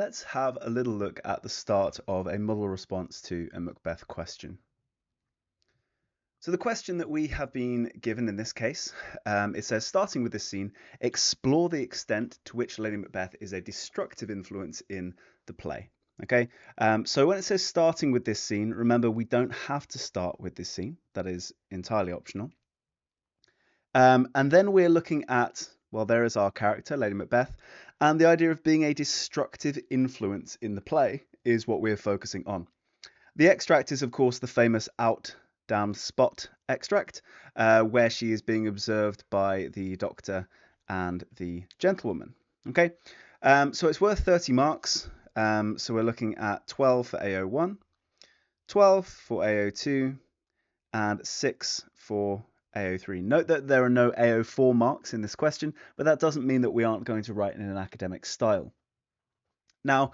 let's have a little look at the start of a model response to a Macbeth question. So the question that we have been given in this case, it says, starting with this scene, explore the extent to which Lady Macbeth is a destructive influence in the play. Okay, so when it says starting with this scene, remember we don't have to start with this scene. That is entirely optional. And then we're looking at, well, there is our character, Lady Macbeth, and the idea of being a destructive influence in the play is what we're focusing on. The extract is, of course, the famous out, down, spot extract, where she is being observed by the doctor and the gentlewoman. Okay, so it's worth 30 marks. So we're looking at 12 for AO1, 12 for AO2, and 6 for AO3. Note that there are no AO4 marks in this question, but that doesn't mean that we aren't going to write in an academic style. Now,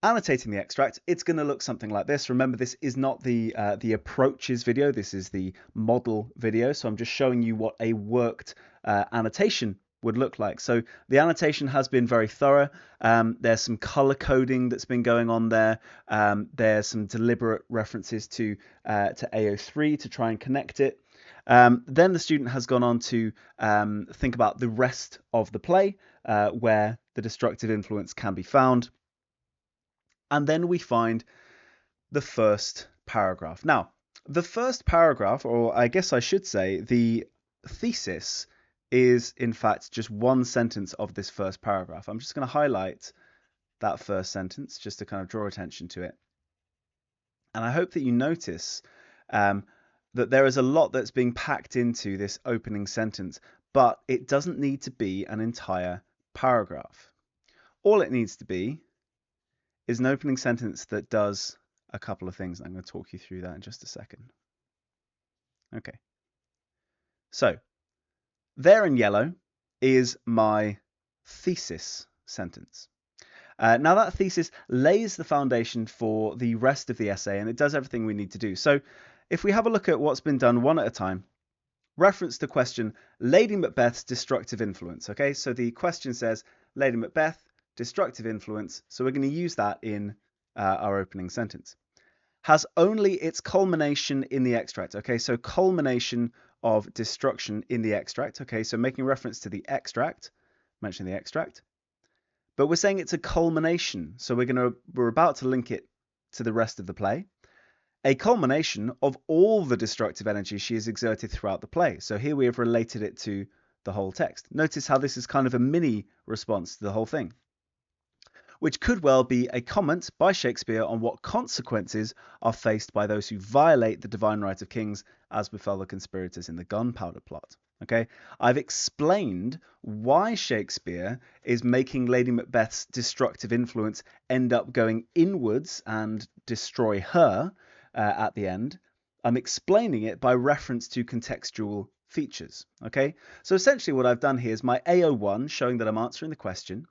annotating the extract, it's going to look something like this. Remember, this is not the approaches video. This is the model video. So I'm just showing you what a worked annotation would look like. So the annotation has been very thorough. There's some color coding that's been going on there. There's some deliberate references to AO3 to try and connect it. Then the student has gone on to think about the rest of the play, where the destructive influence can be found. And then we find the first paragraph. Now, the first paragraph, or I guess I should say the thesis, is in fact just one sentence of this first paragraph. I'm just going to highlight that first sentence just to kind of draw attention to it. And I hope that you notice that there is a lot that's being packed into this opening sentence, but it doesn't need to be an entire paragraph. All it needs to be is an opening sentence that does a couple of things. I'm going to talk you through that in just a second. Okay. So there in yellow is my thesis sentence. Now that thesis lays the foundation for the rest of the essay, and it does everything we need to do. So if we have a look at what's been done one at a time, reference to question, Lady Macbeth's destructive influence. Okay, so the question says, Lady Macbeth, destructive influence. So we're going to use that in our opening sentence. Has only its culmination in the extract. Okay, so culmination of destruction in the extract. Okay, so making reference to the extract, mentioning the extract. But we're saying it's a culmination. So we're about to link it to the rest of the play. A culmination of all the destructive energy she has exerted throughout the play. So here we have related it to the whole text. Notice how this is kind of a mini response to the whole thing, which could well be a comment by Shakespeare on what consequences are faced by those who violate the divine right of kings, as befell the conspirators in the gunpowder plot. Okay, I've explained why Shakespeare is making Lady Macbeth's destructive influence end up going inwards and destroy her at the end. I'm explaining it by reference to contextual features. Okay, so essentially what I've done here is my AO1 showing that I'm answering the question,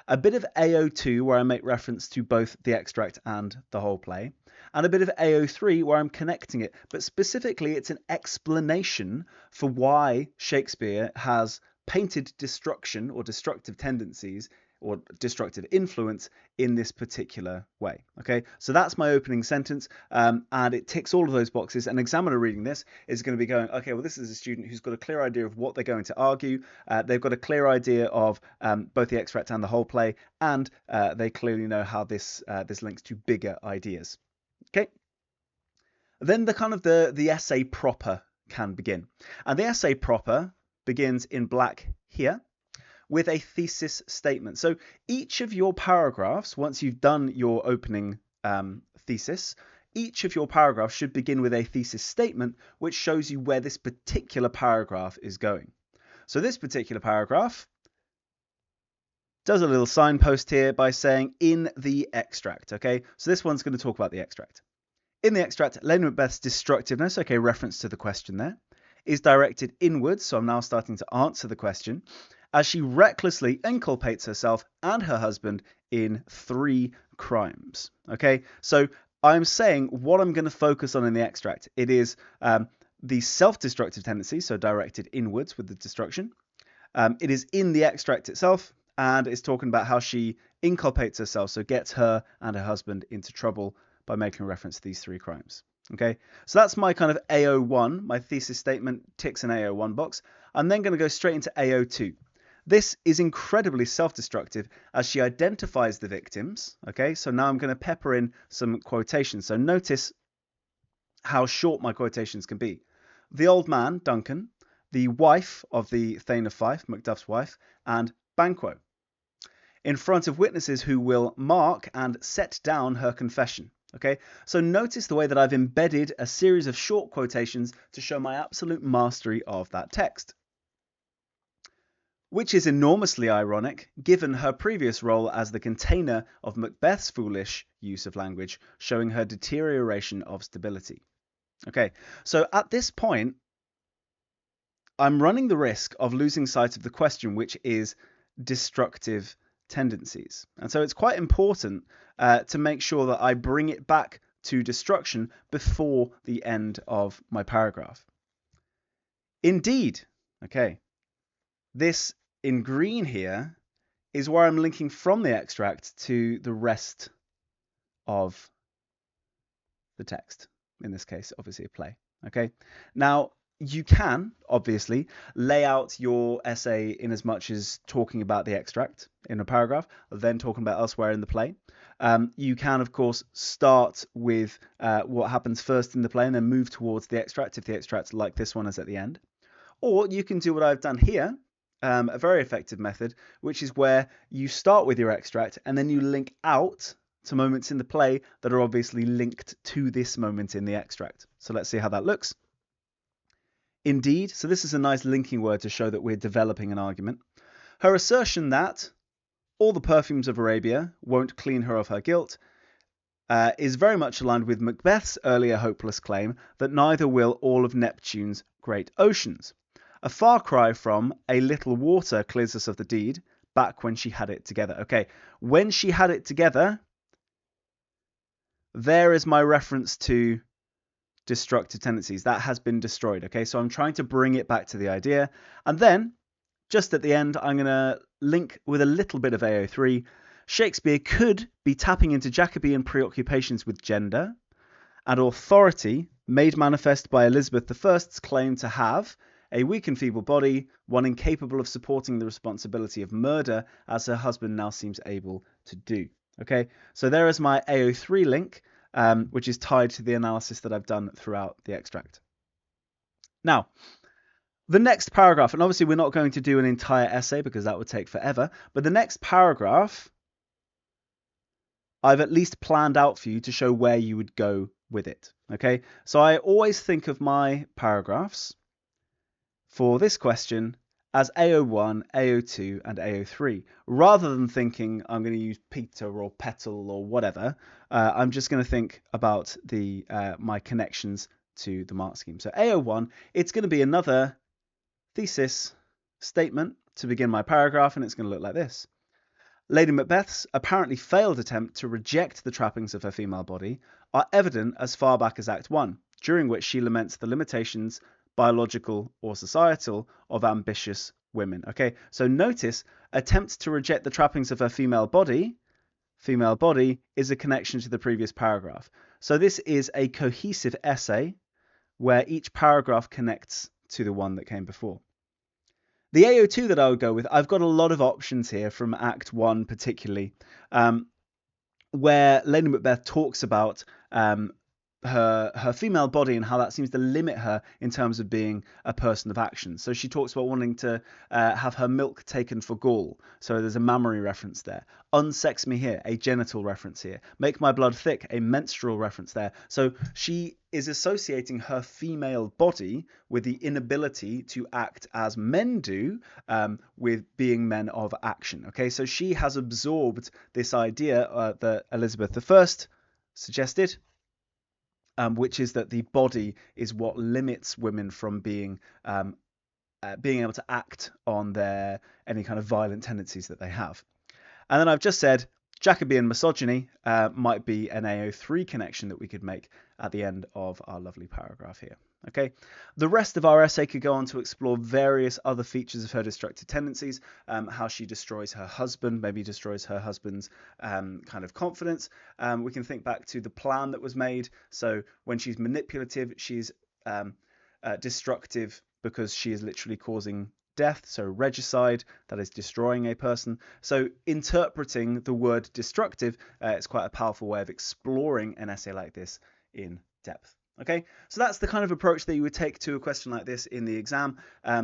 a bit of AO2 where I make reference to both the extract and the whole play, and a bit of AO3 where I'm connecting it. But specifically, it's an explanation for why Shakespeare has painted destruction or destructive tendencies or destructive influence in this particular way. Okay, so that's my opening sentence, and it ticks all of those boxes. An examiner reading this is going to be going, okay, well, this is a student who's got a clear idea of what they're going to argue. They've got a clear idea of both the extract and the whole play, and they clearly know how this links to bigger ideas. Okay, then the essay proper can begin, and the essay proper begins in black here with a thesis statement. So each of your paragraphs, once you've done your opening thesis, each of your paragraphs should begin with a thesis statement which shows you where this particular paragraph is going. So this particular paragraph does a little signpost here by saying in the extract. Okay, so this one's going to talk about the extract. In the extract, Lady Macbeth's destructiveness, okay, reference to the question there, is directed inwards. So I'm now starting to answer the question, as she recklessly inculpates herself and her husband in 3 crimes. Okay, so I'm saying what I'm going to focus on in the extract. It is the self-destructive tendency, so directed inwards with the destruction. It is in the extract itself, and it's talking about how she inculpates herself, so gets her and her husband into trouble by making reference to these 3 crimes. Okay, so that's my kind of AO1, my thesis statement ticks an AO1 box. I'm then going to go straight into AO2. This is incredibly self-destructive as she identifies the victims. Okay, so now I'm going to pepper in some quotations. So notice how short my quotations can be. The old man, Duncan, the wife of the Thane of Fife, Macduff's wife, and Banquo, in front of witnesses who will mark and set down her confession. Okay, so notice the way that I've embedded a series of short quotations to show my absolute mastery of that text, which is enormously ironic given her previous role as the container of Macbeth's foolish use of language, showing her deterioration of stability. Okay, so at this point, I'm running the risk of losing sight of the question, which is destructive tendencies. And so it's quite important to make sure that I bring it back to destruction before the end of my paragraph. Indeed, okay, this in green here is where I'm linking from the extract to the rest of the text. In this case, obviously a play. Okay, now you can obviously lay out your essay in as much as talking about the extract in a paragraph, then talking about elsewhere in the play. You can, of course, start with what happens first in the play and then move towards the extract if the extract, like this one, is at the end. Or you can do what I've done here, a very effective method, which is where you start with your extract and then you link out to moments in the play that are obviously linked to this moment in the extract. So let's see how that looks. Indeed, so this is a nice linking word to show that we're developing an argument. Her assertion that all the perfumes of Arabia won't clean her of her guilt is very much aligned with Macbeth's earlier hopeless claim that neither will all of Neptune's great oceans. A far cry from a little water clears us of the deed, back when she had it together. Okay, when she had it together, there is my reference to destructive tendencies. That has been destroyed. Okay, so I'm trying to bring it back to the idea. And then, just at the end, I'm going to link with a little bit of AO3. Shakespeare could be tapping into Jacobean preoccupations with gender and authority made manifest by Elizabeth I's claim to have a weak and feeble body, one incapable of supporting the responsibility of murder, as her husband now seems able to do. Okay, so there is my AO3 link, which is tied to the analysis that I've done throughout the extract. Now, the next paragraph, and obviously we're not going to do an entire essay because that would take forever, but the next paragraph, I've at least planned out for you to show where you would go with it. Okay, so I always think of my paragraphs for this question as AO1, AO2, and AO3. Rather than thinking I'm going to use Peter or Petal or whatever, I'm just going to think about the my connections to the mark scheme. So AO1, it's going to be another thesis statement to begin my paragraph, and it's going to look like this. Lady Macbeth's apparently failed attempt to reject the trappings of her female body are evident as far back as Act 1, during which she laments the limitations, biological or societal, of ambitious women. Okay, so notice, attempt to reject the trappings of her female body is a connection to the previous paragraph. So this is a cohesive essay where each paragraph connects to the one that came before. The AO2 that I would go with, I've got a lot of options here from Act 1 particularly, where Lady Macbeth talks about her female body and how that seems to limit her in terms of being a person of action. So she talks about wanting to have her milk taken for gall. So there's a mammary reference there. Unsex me here, a genital reference here. Make my blood thick, a menstrual reference there. So she is associating her female body with the inability to act as men do, with being men of action. Okay, so she has absorbed this idea that Elizabeth I suggested, which is that the body is what limits women from being able to act on any kind of violent tendencies that they have. And then I've just said Jacobean misogyny might be an AO3 connection that we could make at the end of our lovely paragraph here. Okay, the rest of our essay could go on to explore various other features of her destructive tendencies, how she destroys her husband, maybe destroys her husband's kind of confidence. We can think back to the plan that was made. So when she's manipulative, she's destructive because she is literally causing death, so regicide, that is destroying a person. So interpreting the word destructive is quite a powerful way of exploring an essay like this in depth. Okay, so that's the kind of approach that you would take to a question like this in the exam.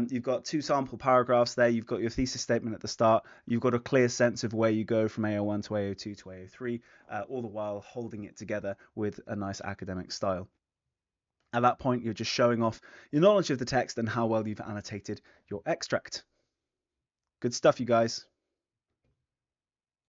You've got 2 sample paragraphs there. You've got your thesis statement at the start. You've got a clear sense of where you go from AO1 to AO2 to AO3, all the while holding it together with a nice academic style. At that point, you're just showing off your knowledge of the text and how well you've annotated your extract. Good stuff, you guys.